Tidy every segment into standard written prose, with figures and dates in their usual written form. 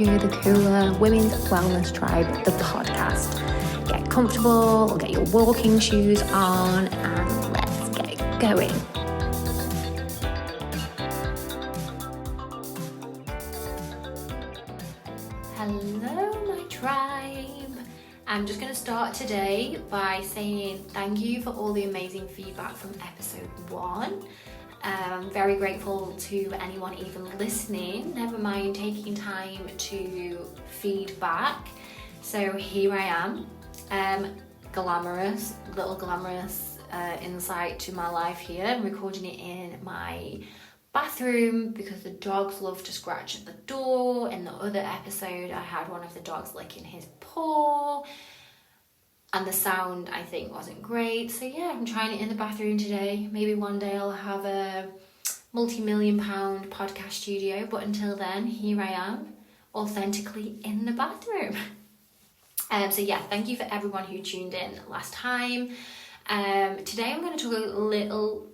to the Cooler Women's Wellness Tribe, the podcast. Get comfortable or get your walking shoes on and let's get going. Hello, my tribe. I'm just going to start today by saying thank you for all the amazing feedback from episode 1. I'm very grateful to anyone even listening, never mind taking time to feedback. So here I am, little glamorous insight to my life here. I'm recording it in my bathroom because the dogs love to scratch at the door. In the other episode, I had one of the dogs licking his paw. And the sound, I think, wasn't great. So yeah, I'm trying it in the bathroom today. Maybe one day I'll have a multi-million-pound podcast studio. But until then, here I am, authentically in the bathroom. So yeah, thank you for everyone who tuned in last time. Today I'm going to talk a little,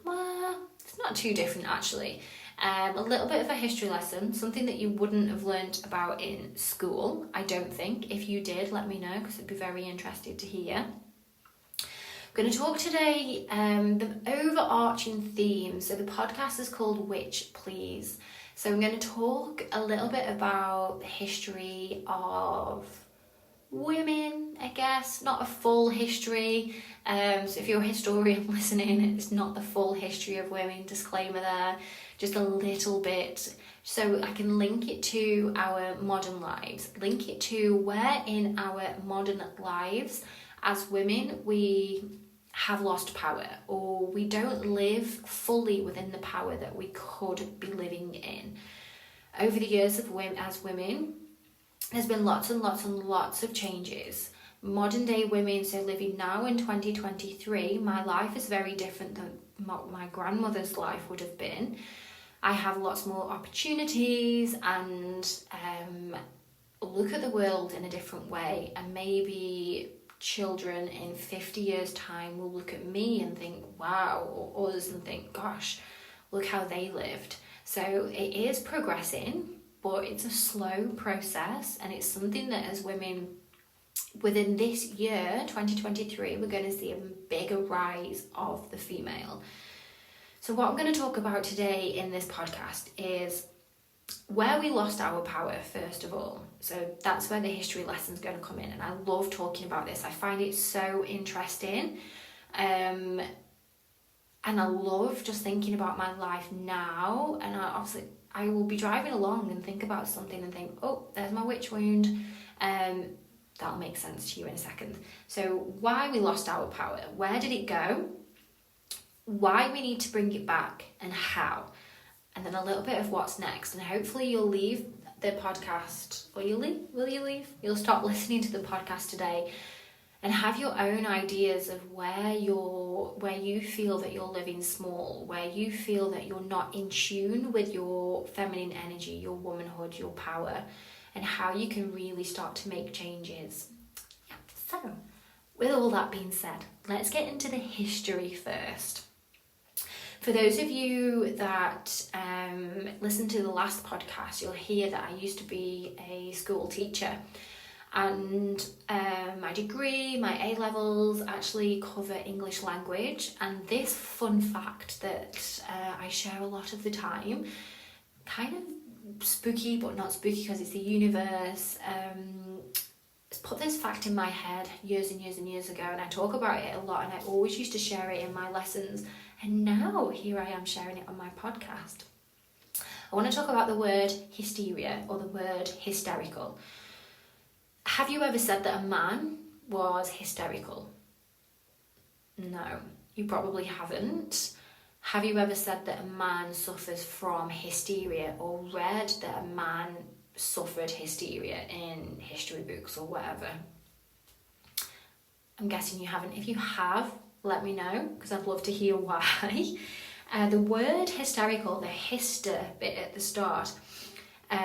it's not too different actually. A little bit of a history lesson, something that you wouldn't have learnt about in school, I don't think. If you did, let me know because I'd be very interested to hear. I'm going to talk today the overarching theme. So the podcast is called Witch Please. So I'm going to talk a little bit about the history of women, I guess, not a full history. So if you're a historian listening, it's not the full history of women, disclaimer there, just a little bit, so I can link it to our modern lives, link it to where in our modern lives as women we have lost power, or we don't live fully within the power that we could be living in. Over the years of women, as women, there's been lots and lots and lots of changes. Modern day women, so living now in 2023, my life is very different than my grandmother's life would have been. I have lots more opportunities and look at the world in a different way, and maybe children in 50 years time will look at me and think wow, or others and think gosh, look how they lived. So it is progressing, but it's a slow process, and it's something that as women within this year 2023 we're going to see a bigger rise of the female. So what I'm going to talk about today in this podcast is where we lost our power, first of all. So that's where the history lesson is going to come in, and I love talking about this. I find it so interesting, and I love just thinking about my life now. And I will be driving along and think about something and think, oh, there's my witch wound. That'll make sense to you in a second. So why we lost our power, where did it go, why we need to bring it back, and how, and then a little bit of what's next. And hopefully you'll leave the podcast, or will you leave? You'll stop listening to the podcast today and have your own ideas of where you feel that you're living small, where you feel that you're not in tune with your feminine energy, your womanhood, your power, and how you can really start to make changes. Yeah. So, with all that being said, let's get into the history first. For those of you that listen to the last podcast, you'll hear that I used to be a school teacher, and my degree, my A-levels actually cover English language. And this fun fact that I share a lot of the time, kind of spooky but not spooky because it's the universe, put this fact in my head years and years and years ago, and I talk about it a lot, and I always used to share it in my lessons, and now here I am sharing it on my podcast. I want to talk about the word hysteria, or the word hysterical. Have you ever said that a man was hysterical? No, you probably haven't. Have you ever said that a man suffers from hysteria, or read that a man suffered hysteria in history books or whatever? I'm guessing you haven't. If you have, let me know, because I'd love to hear why. The word hysterical, the hister bit at the start,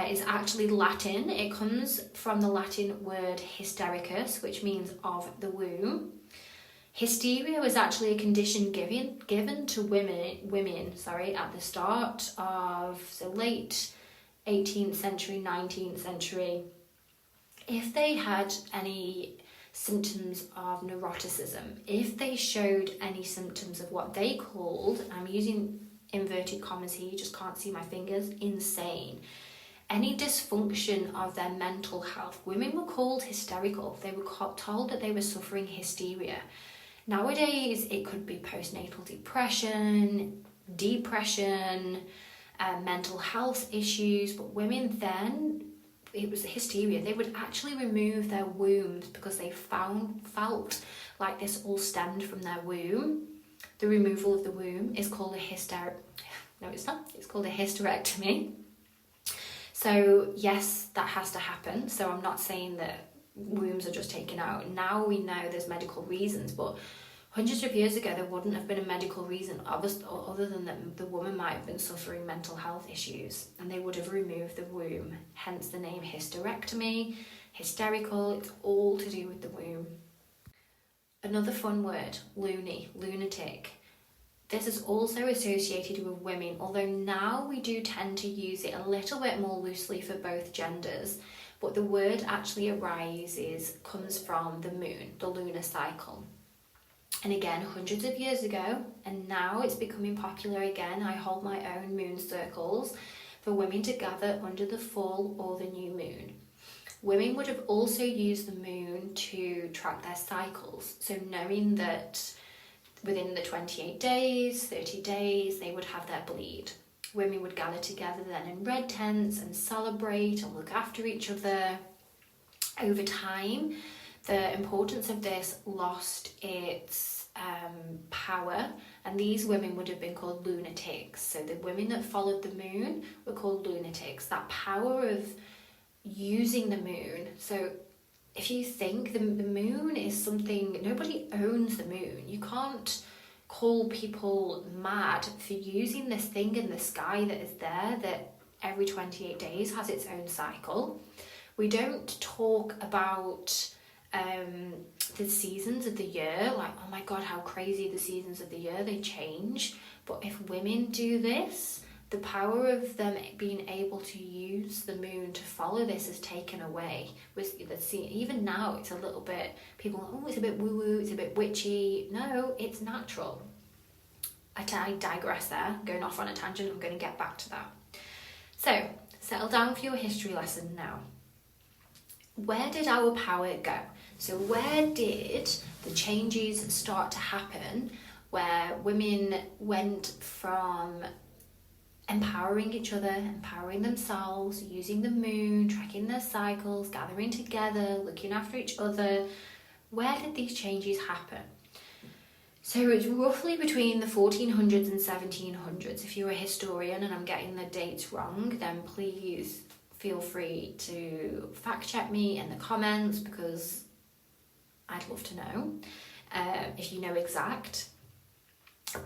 is actually Latin. It comes from the Latin word hystericus, which means of the womb. Hysteria was actually a condition given to women at the start of the late 18th century, 19th century, if they had any symptoms of neuroticism, if they showed any symptoms of what they called, I'm using inverted commas here, you just can't see my fingers, insane, any dysfunction of their mental health, women were called hysterical. They were told that they were suffering hysteria. Nowadays, it could be postnatal depression, mental health issues, but women then, it was hysteria. They would actually remove their wombs because they felt like this all stemmed from their womb. The removal of the womb is called it's called a hysterectomy. So yes, that has to happen. So I'm not saying that wombs are just taken out. Now we know there's medical reasons, but hundreds of years ago there wouldn't have been a medical reason other than that the woman might have been suffering mental health issues, and they would have removed the womb, hence the name hysterectomy, hysterical. It's all to do with the womb. Another fun word, loony, lunatic. This is also associated with women, although now we do tend to use it a little bit more loosely for both genders, but the word actually comes from the moon, the lunar cycle. And again, hundreds of years ago, and now it's becoming popular again. I hold my own moon circles for women to gather under the full or the new moon. Women would have also used the moon to track their cycles, so knowing that within the 28 days, 30 days, they would have their bleed. Women would gather together then in red tents and celebrate and look after each other. Over time, the importance of this lost its power, and these women would have been called lunatics. So the women that followed the moon were called lunatics. That power of using the moon. So if you think the moon is something, nobody owns the moon. You can't call people mad for using this thing in the sky that is there, that every 28 days has its own cycle. We don't talk about the seasons of the year, like, oh my god, how crazy the seasons of the year, they change. But if women do this, the power of them being able to use the moon to follow this is taken away. Even now, it's a little bit, people are, oh, it's a bit woo-woo, it's a bit witchy. No, it's natural. I digress there, I'm going off on a tangent, I'm going to get back to that. So, settle down for your history lesson now. Where did our power go? So where did the changes start to happen where women went from empowering each other, empowering themselves, using the moon, tracking their cycles, gathering together, looking after each other? Where did these changes happen? So it's roughly between the 1400s and 1700s. If you're a historian and I'm getting the dates wrong, then please feel free to fact check me in the comments, because I'd love to know if you know exact.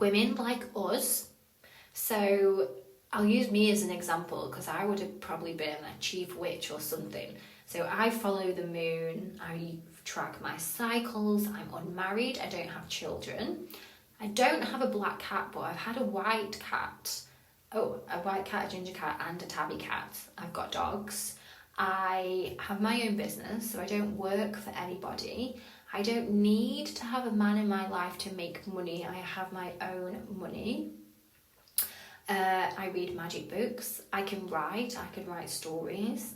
Women like us, so I'll use me as an example because I would have probably been a chief witch or something. So I follow the moon, I track my cycles, I'm unmarried, I don't have children. I don't have a black cat, but I've had a white cat. Oh, a white cat, a ginger cat, and a tabby cat. I've got dogs. I have my own business, so I don't work for anybody. I don't need to have a man in my life to make money. I have my own money. I read magic books. I can write stories,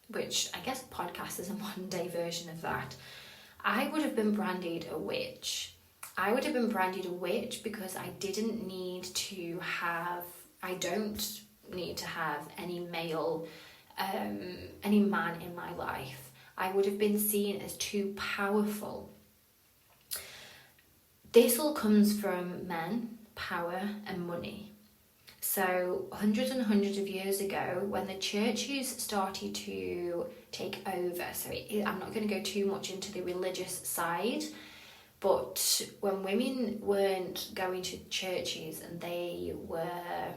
which I guess podcast is a modern day version of that. I would have been branded a witch. I would have been branded a witch because I don't need to have any male, any man in my life. I would have been seen as too powerful. This all comes from men, power and money. So hundreds and hundreds of years ago, when the churches started to take over, I'm not going to go too much into the religious side, but when women weren't going to churches and they were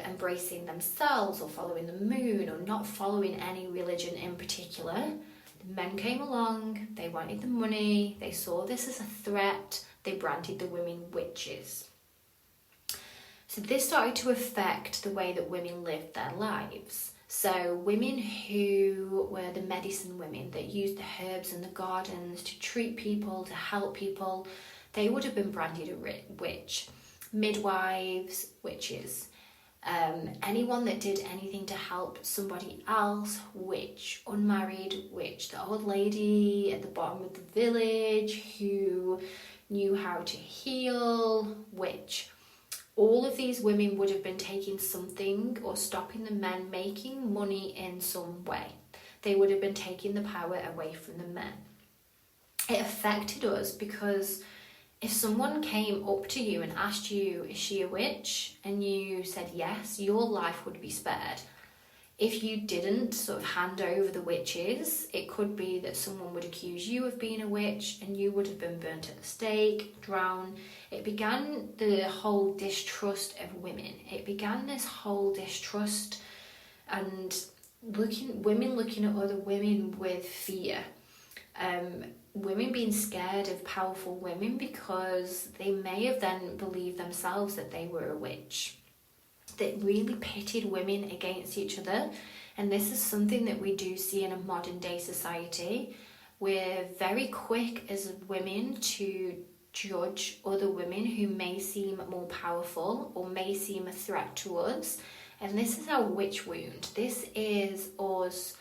embracing themselves or following the moon or not following any religion in particular, the men came along, they wanted the money, they saw this as a threat, they branded the women witches. So this started to affect the way that women lived their lives. So women who were the medicine women that used the herbs in the gardens to treat people, to help people, they would have been branded a witch. Midwives, witches. Anyone that did anything to help somebody else, witch. Unmarried, witch. The old lady at the bottom of the village who knew how to heal, witch. All of these women would have been taking something or stopping the men making money in some way. They would have been taking the power away from the men. It affected us because if someone came up to you and asked you, is she a witch? And you said yes, your life would be spared. If you didn't sort of hand over the witches, it could be that someone would accuse you of being a witch and you would have been burnt at the stake, drowned. It began the whole distrust of women. It began this whole distrust and women looking at other women with fear. Women being scared of powerful women because they may have then believed themselves that they were a witch. That really pitted women against each other, and this is something that we do see in a modern day society. We're very quick as women to judge other women who may seem more powerful or may seem a threat to us, and this is our witch wound. This is us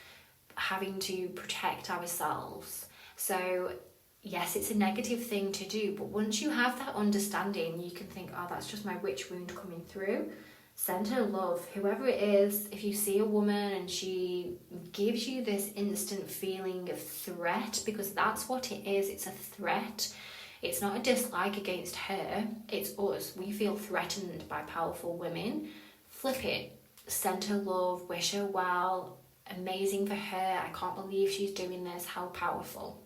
having to protect ourselves. So yes, it's a negative thing to do, but once you have that understanding, you can think, oh, that's just my witch wound coming through. Send her love, whoever it is. If you see a woman and she gives you this instant feeling of threat, because that's what it is, it's a threat. It's not a dislike against her, it's us. We feel threatened by powerful women. Flip it, send her love, wish her well, amazing for her, I can't believe she's doing this, how powerful.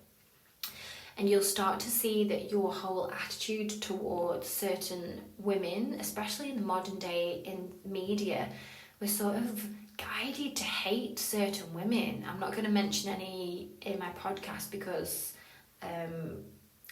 And you'll start to see that your whole attitude towards certain women, especially in the modern day in media, we're sort of guided to hate certain women. I'm not going to mention any in my podcast because I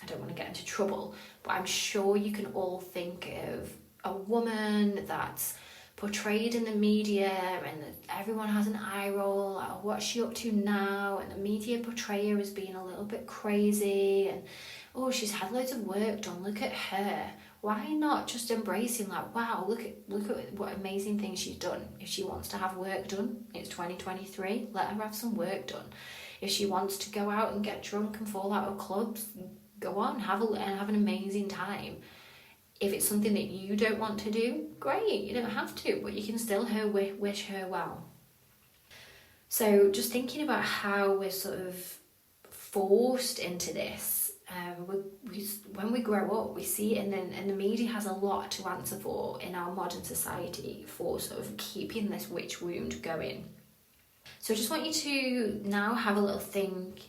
don't want to get into trouble, but I'm sure you can all think of a woman that's portrayed in the media and everyone has an eye roll, oh, what's she up to now, and the media portray her as being a little bit crazy, and oh, she's had loads of work done, look at her. Why not just embracing like, wow, look at what amazing things she's done. If she wants to have work done, it's 2023, let her have some work done. If she wants to go out and get drunk and fall out of clubs, go on, have an amazing time. If it's something that you don't want to do, great, you don't have to, but you can still wish her well. So just thinking about how we're sort of forced into this, when we grow up, we see it, and the media has a lot to answer for in our modern society for sort of keeping this witch wound going. So I just want you to now have a little think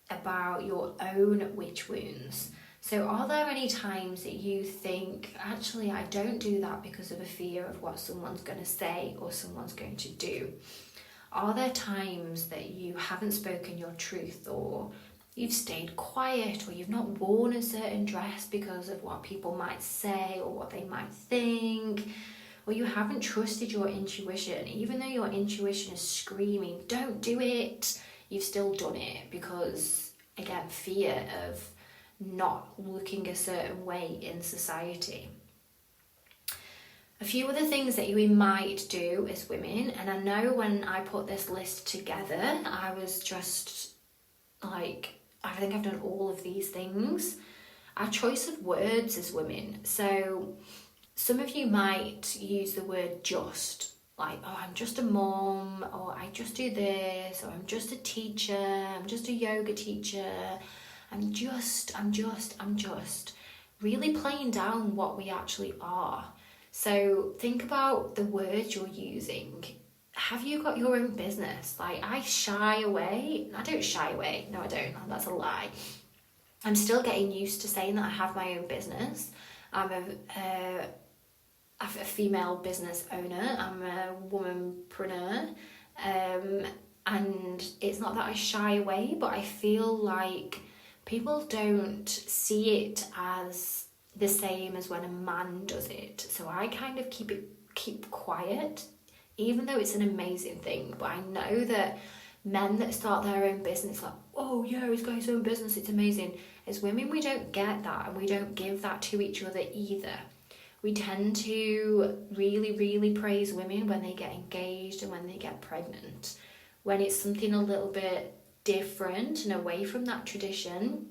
about your own witch wounds. So are there any times that you think, actually, I don't do that because of a fear of what someone's going to say or someone's going to do? Are there times that you haven't spoken your truth, or you've stayed quiet, or you've not worn a certain dress because of what people might say or what they might think, or you haven't trusted your intuition, even though your intuition is screaming, don't do it, you've still done it because, again, fear of not looking a certain way in society. A few other things that we might do as women, and I know when I put this list together, I was just like, I think I've done all of these things. Our choice of words as women. So some of you might use the word just, like, oh, I'm just a mom, or I just do this, or I'm just a teacher, I'm just a yoga teacher, I'm just, really playing down what we actually are. So think about the words you're using. Have you got your own business? Like, I don't shy away. No, I don't. That's a lie. I'm still getting used to saying that I have my own business. I'm a female business owner. I'm a womanpreneur. And it's not that I shy away, but I feel like people don't see it as the same as when a man does it. So I kind of keep quiet, even though it's an amazing thing. But I know that men that start their own business, like, oh yeah, he's got his own business, it's amazing. As women, we don't get that, and we don't give that to each other either. We tend to really, really praise women when they get engaged and when they get pregnant. When it's something a little bit different and away from that tradition,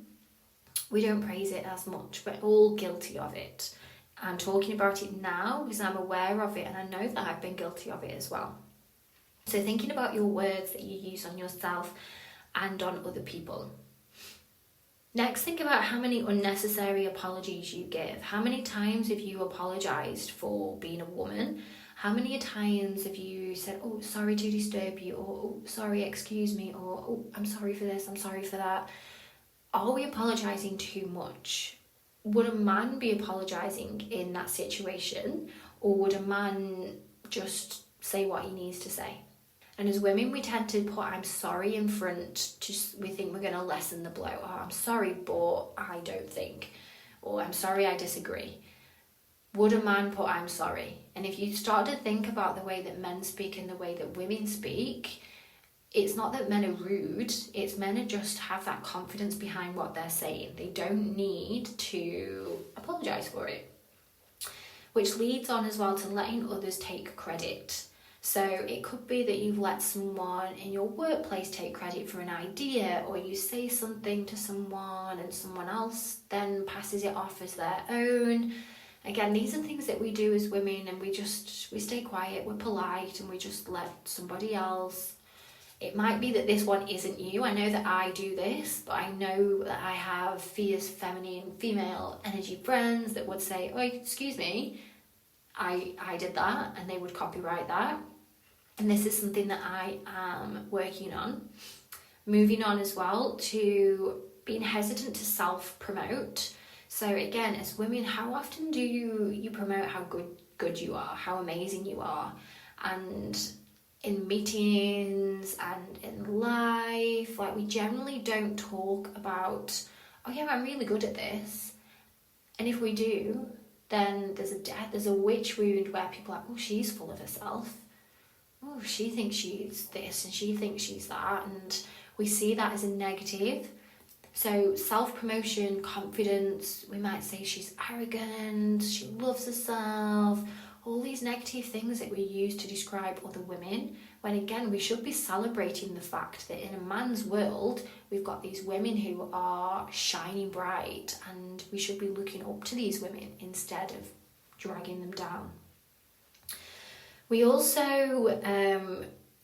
we don't praise it as much. We're all guilty of it. I'm talking about it now because I'm aware of it, and I know that I've been guilty of it as well. So thinking about your words that you use on yourself and on other people. Next, think about how many unnecessary apologies you give. How many times have you apologised for being a woman? How many times have you said, oh, sorry to disturb you, or oh, sorry, excuse me, or oh, I'm sorry for this, I'm sorry for that? Are we apologising too much? Would a man be apologising in that situation, or would a man just say what he needs to say? And as women, we tend to put I'm sorry in front. We think we're going to lessen the blow. Oh, I'm sorry, but I don't think. Or I'm sorry, I disagree. Would a man put I'm sorry? And if you start to think about the way that men speak and the way that women speak, it's not that men are rude. It's men who just have that confidence behind what they're saying. They don't need to apologise for it. Which leads on as well to letting others take credit. So it could be that you've let someone in your workplace take credit for an idea, or you say something to someone and someone else then passes it off as their own. Again, these are things that we do as women, and we stay quiet, we're polite, and we just let somebody else. It might be that this one isn't you. I know that I do this, but I know that I have fierce feminine female energy friends that would say, oh, excuse me, I did that, and they would copyright that. And this is something that I am working on. Moving on as well to being hesitant to self-promote. So again, as women, how often do you promote how good you are, how amazing you are? And in meetings and in life, like, we generally don't talk about, oh yeah, I'm really good at this. And if we do, then there's a witch wound where people are like, oh, she's full of herself. Oh, she thinks she's this and she thinks she's that. And we see that as a negative. So self-promotion, confidence, we might say she's arrogant, she loves herself, all these negative things that we use to describe other women, when again, we should be celebrating the fact that in a man's world, we've got these women who are shining bright, and we should be looking up to these women instead of dragging them down. We also,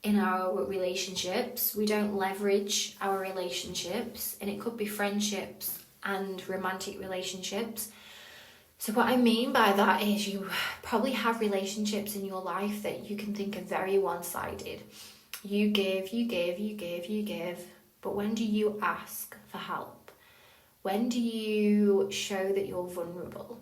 in our relationships, we don't leverage our relationships, and it could be friendships and romantic relationships. So what I mean by that is you probably have relationships in your life that you can think are very one-sided. You give, but when do you ask for help? When do you show that you're vulnerable?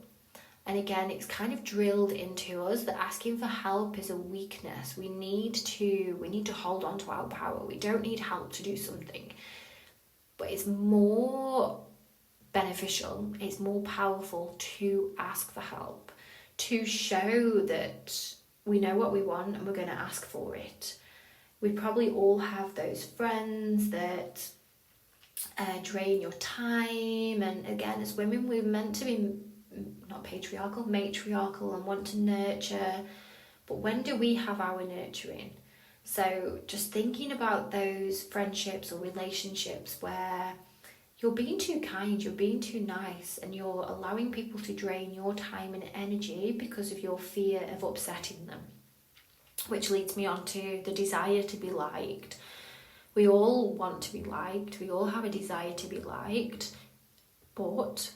And again, it's kind of drilled into us that asking for help is a weakness. We need to hold on to our power. We don't need help to do something. But it's more beneficial, it's more powerful to ask for help, to show that we know what we want and we're going to ask for it. We probably all have those friends that drain your time, and again, as women, we're meant to be not patriarchal, matriarchal, and want to nurture. But when do we have our nurturing? So just thinking about those friendships or relationships where you're being too kind, you're being too nice, and you're allowing people to drain your time and energy because of your fear of upsetting them. Which leads me on to the desire to be liked. We all want to be liked, we all have a desire to be liked, but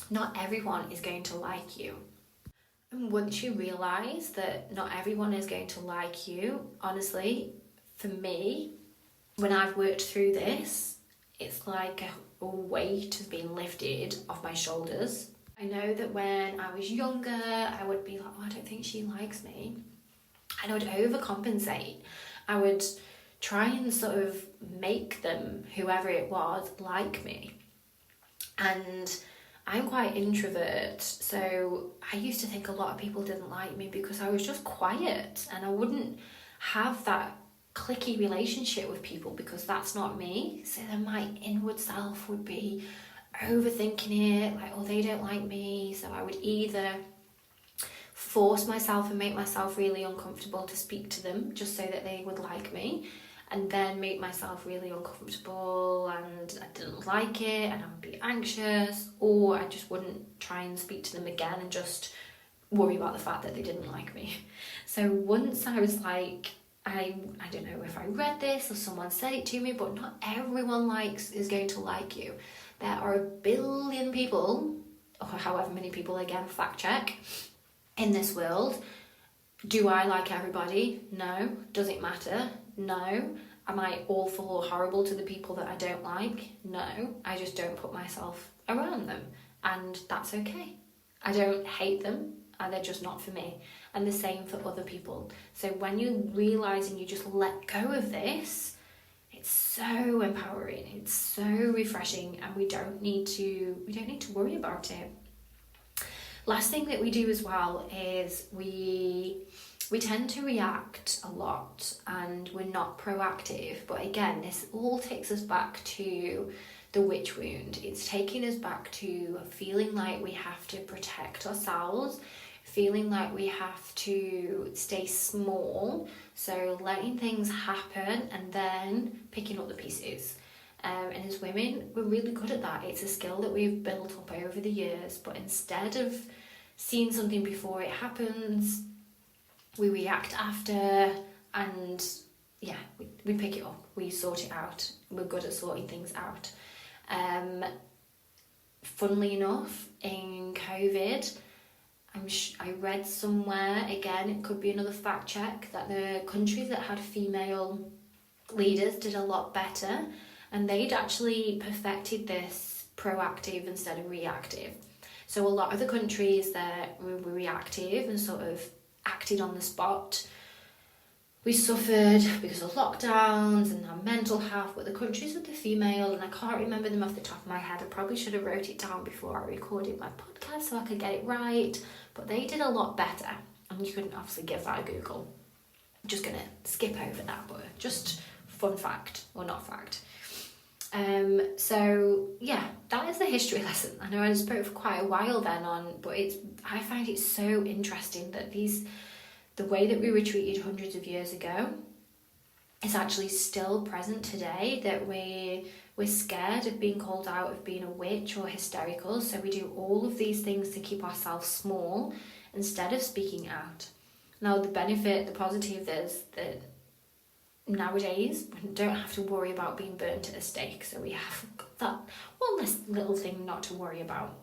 not everyone is going to like you. And once you realise that not everyone is going to like you, honestly, for me, when I've worked through this, it's like a weight has been lifted off my shoulders. I know that when I was younger, I would be like, oh, I don't think she likes me. And I would overcompensate. I would try and sort of make them, whoever it was, like me. And I'm quite introvert, so I used to think a lot of people didn't like me because I was just quiet and I wouldn't have that clicky relationship with people because that's not me. So then my inward self would be overthinking it, like, oh, they don't like me. So I would either force myself and make myself really uncomfortable to speak to them just so that they would like me, and then make myself really uncomfortable and I didn't like it and I would be anxious, or I just wouldn't try and speak to them again and just worry about the fact that they didn't like me. So once I was like, I don't know if I read this or someone said it to me, but not everyone is going to like you. There are a billion people, or however many people, again, fact check, in this world. Do I like everybody? No. Does it matter? No. Am I awful or horrible to the people that I don't like? No. I just don't put myself around them, and that's okay. I don't hate them, and they're just not for me. And the same for other people. So when you realise and you just let go of this, it's so empowering, it's so refreshing, and we don't need to worry about it. Last thing that we do as well is we tend to react a lot and we're not proactive. But again, this all takes us back to the witch wound. It's taking us back to feeling like we have to protect ourselves, feeling like we have to stay small, so letting things happen and then picking up the pieces. And as women, we're really good at that. It's a skill that we've built up over the years, but instead of seeing something before it happens, we react after, and we pick it up, we sort it out. We're good at sorting things out. Funnily enough, in COVID, I read somewhere, again, it could be another fact check, that the countries that had female leaders did a lot better, and they'd actually perfected this proactive instead of reactive. So a lot of the countries that were reactive and sort of acted on the spot, we suffered because of lockdowns and our mental health. But the countries with the female, and I can't remember them off the top of my head, I probably should have wrote it down before I recorded my podcast so I could get it right, but they did a lot better. And you couldn't obviously give that a Google. I'm just going to skip over that, but just fun fact, or not fact. So yeah, that is the history lesson. I know I spoke for quite a while then but I find it so interesting that the way that we were treated hundreds of years ago is actually still present today, that we're scared of being called out, of being a witch or hysterical, so we do all of these things to keep ourselves small instead of speaking out. Now the positive is that nowadays we don't have to worry about being burnt at a stake, so we have that one less little thing not to worry about.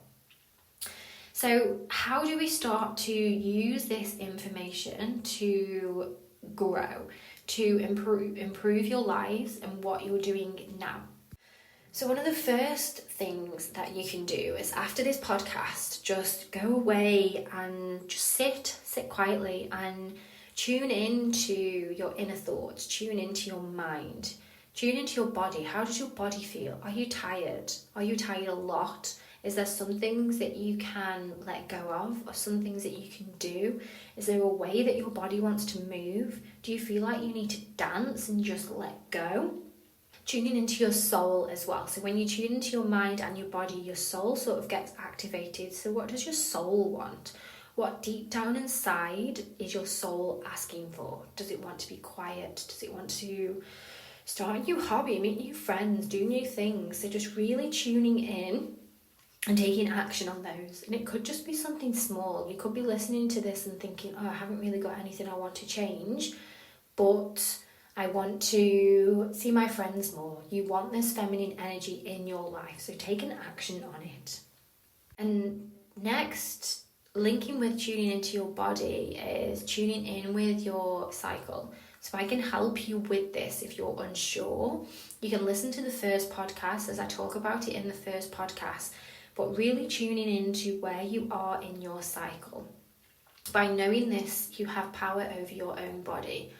So how do we start to use this information to grow, to improve your lives and what you're doing now? So one of the first things that you can do is, after this podcast, just go away and just sit quietly and tune into your inner thoughts, tune into your mind, tune into your body. How does your body feel? Are you tired? Are you tired a lot? Is there some things that you can let go of, or some things that you can do? Is there a way that your body wants to move? Do you feel like you need to dance and just let go? Tuning into your soul as well. So when you tune into your mind and your body, your soul sort of gets activated. So what does your soul want? What deep down inside is your soul asking for? Does it want to be quiet? Does it want to start a new hobby, meet new friends, do new things? So just really tuning in and taking action on those. And it could just be something small. You could be listening to this and thinking, oh, I haven't really got anything I want to change, but I want to see my friends more. You want this feminine energy in your life, so take an action on it. And next, linking with tuning into your body is tuning in with your cycle. So I can help you with this if you're unsure. You can listen to the first podcast as I talk about it in the first podcast, but really tuning into where you are in your cycle. By knowing this, you have power over your own body.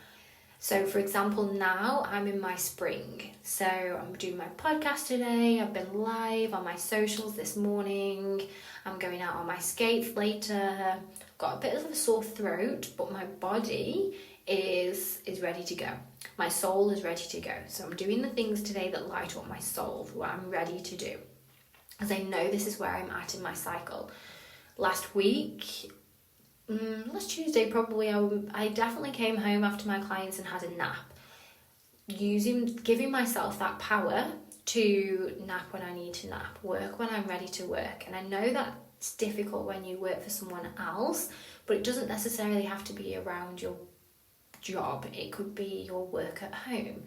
So for example, now I'm in my spring. So I'm doing my podcast today. I've been live on my socials this morning. I'm going out on my skates later. Got a bit of a sore throat, but my body is ready to go. My soul is ready to go. So I'm doing the things today that light up my soul, what I'm ready to do. As I know this is where I'm at in my cycle. Last Tuesday probably, I definitely came home after my clients and had a nap. Giving myself that power to nap when I need to nap, work when I'm ready to work. And I know that's difficult when you work for someone else, but it doesn't necessarily have to be around your job. It could be your work at home.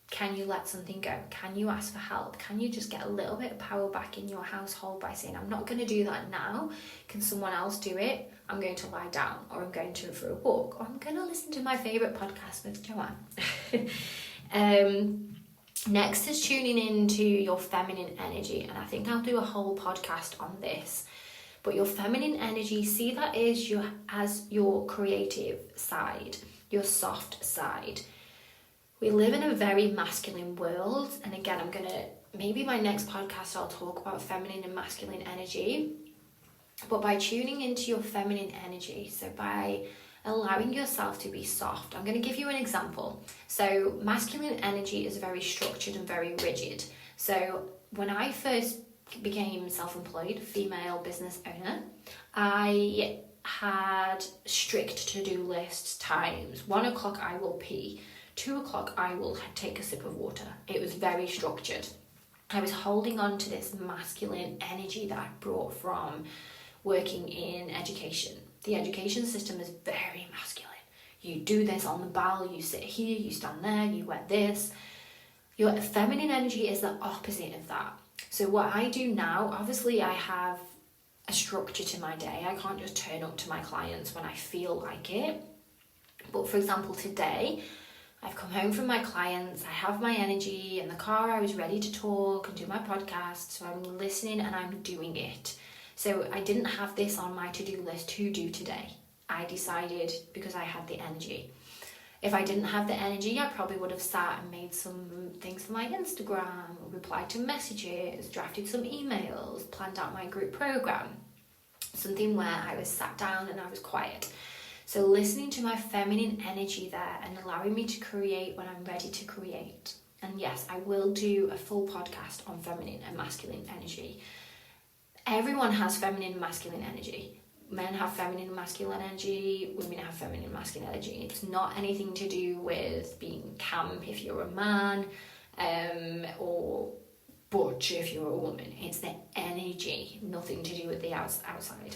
Can you let something go? Can you ask for help? Can you just get a little bit of power back in your household by saying, I'm not going to do that now. Can someone else do it? I'm going to lie down, or I'm going to for a walk, or I'm going to listen to my favourite podcast with Joanne. Next is tuning into your feminine energy, and I think I'll do a whole podcast on this. But your feminine energy, see that as your creative side, your soft side. We live in a very masculine world, and again, maybe my next podcast I'll talk about feminine and masculine energy. But by tuning into your feminine energy, so by allowing yourself to be soft, I'm going to give you an example. So masculine energy is very structured and very rigid. So when I first became self-employed, female business owner, I had strict to-do lists, times. 1 o'clock I will pee, 2 o'clock I will take a sip of water. It was very structured. I was holding on to this masculine energy that I brought from working in education. The education system is very masculine. You do this on the ball, you sit here, you stand there, you wear this. Your feminine energy is the opposite of that. So what I do now, obviously I have a structure to my day. I can't just turn up to my clients when I feel like it. But for example, today, I've come home from my clients, I have my energy in the car, I was ready to talk and do my podcast, so I'm listening and I'm doing it. So I didn't have this on my to-do list to do today. I decided because I had the energy. If I didn't have the energy, I probably would have sat and made some things for my Instagram, replied to messages, drafted some emails, planned out my group program. Something where I was sat down and I was quiet. So listening to my feminine energy there and allowing me to create when I'm ready to create. And yes, I will do a full podcast on feminine and masculine energy. Everyone has feminine and masculine energy. Men have feminine and masculine energy, women have feminine and masculine energy. It's not anything to do with being camp if you're a man, or butch if you're a woman. It's the energy, nothing to do with the outside.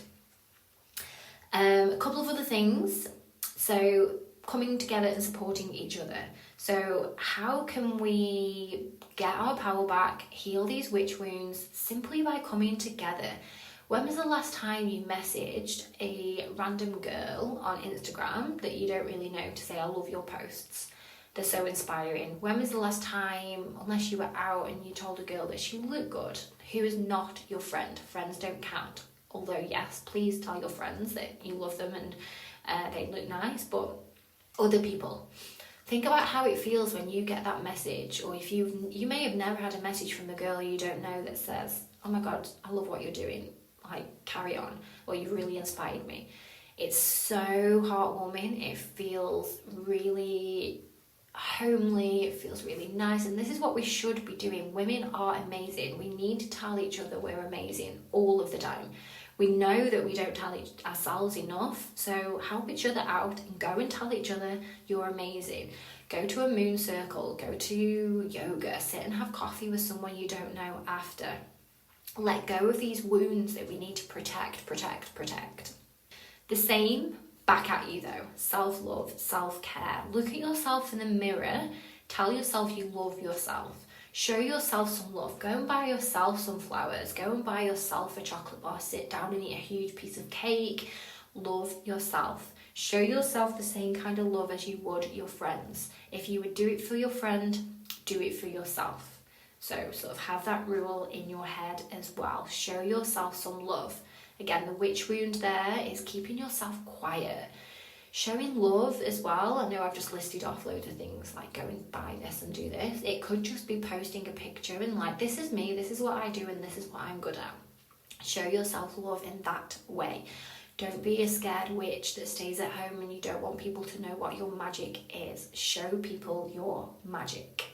A couple of other things. So coming together and supporting each other. So how can we get our power back, heal these witch wounds simply by coming together? When was the last time you messaged a random girl on Instagram that you don't really know to say, I love your posts? They're so inspiring. When was the last time, unless you were out and you told a girl that she looked good, who is not your friend? Friends don't count. Although, yes, please tell your friends that you love them and they look nice, but other people. Think about how it feels when you get that message, or if you may have never had a message from a girl you don't know that says, oh my God, I love what you're doing, like carry on, or you really inspired me. It's so heartwarming. It feels really homely, it feels really nice, and this is what we should be doing. Women are amazing. We need to tell each other we're amazing all of the time. We know that we don't tell ourselves enough, so help each other out and go and tell each other you're amazing. Go to a moon circle, go to yoga, sit and have coffee with someone you don't know after. Let go of these wounds that we need to protect. The same back at you though. Self-love, self-care. Look at yourself in the mirror. Tell yourself you love yourself. Show yourself some love. Go and buy yourself some flowers. Go and buy yourself a chocolate bar. Sit down and eat a huge piece of cake. Love yourself. Show yourself the same kind of love as you would your friends. If you would do it for your friend, do it for yourself. So sort of have that rule in your head as well. Show yourself some love. Again, the witch wound there is keeping yourself quiet. Showing love as well. I know I've just listed off loads of things like go and buy this and do this. It could just be posting a picture and like, this is me, this is what I do, and this is what I'm good at. Show yourself love in that way. Don't be a scared witch that stays at home and you don't want people to know what your magic is. Show people your magic.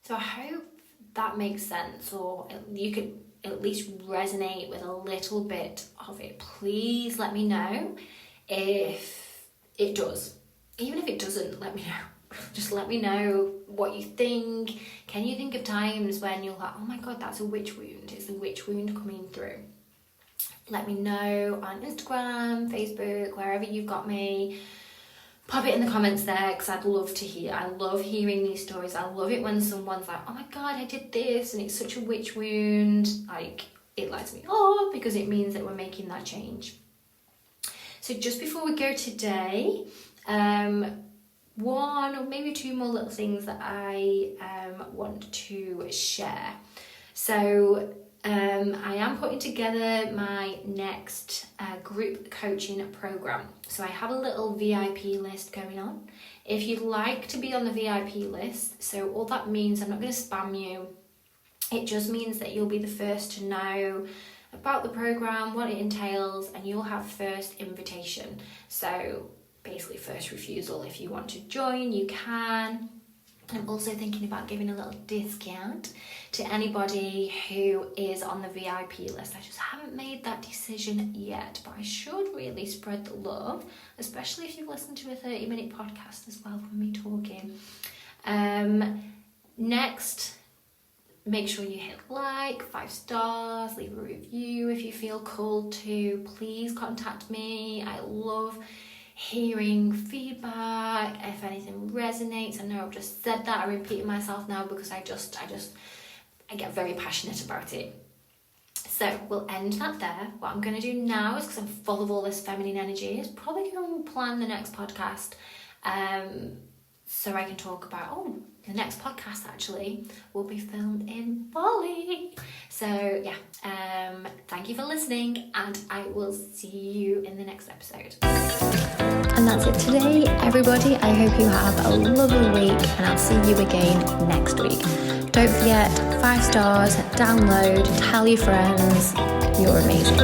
So I hope that makes sense, or you could at least resonate with a little bit of it. Please let me know if it does. Even if it doesn't, let me know. Just let me know what you think. Can you think of times when you're like, oh my God, that's a witch wound? It's the witch wound coming through. Let me know on Instagram, Facebook, wherever you've got me. Pop it in the comments there, because I'd love to hear. I love hearing these stories. I love it when someone's like, oh my God, I did this and it's such a witch wound. Like, it lights me up because it means that we're making that change. So just before we go today, one or maybe two more little things that I want to share. So I am putting together my next group coaching program. So I have a little VIP list going on. If you'd like to be on the VIP list, so all that means, I'm not going to spam you. It just means that you'll be the first to know about the program, what it entails, and you'll have first invitation. So basically first refusal. If you want to join, you can. I'm also thinking about giving a little discount to anybody who is on the VIP list. I just haven't made that decision yet, but I should really spread the love, especially if you've listened to a 30-minute podcast as well from me talking. Next, make sure you hit like, 5 stars, leave a review if you feel called to. Please contact me. I love hearing feedback, if anything resonates. I know I've just said that, I'm repeating myself now because I get very passionate about it. So we'll end that there. What I'm going to do now is, because I'm full of all this feminine energy, is probably going to plan the next podcast so I can talk about, the next podcast actually will be filmed in Bali. So yeah, thank you for listening, and I will see you in the next episode. And that's it today, everybody. I hope you have a lovely week, and I'll see you again next week. Don't forget, 5 stars, download, tell your friends. You're amazing.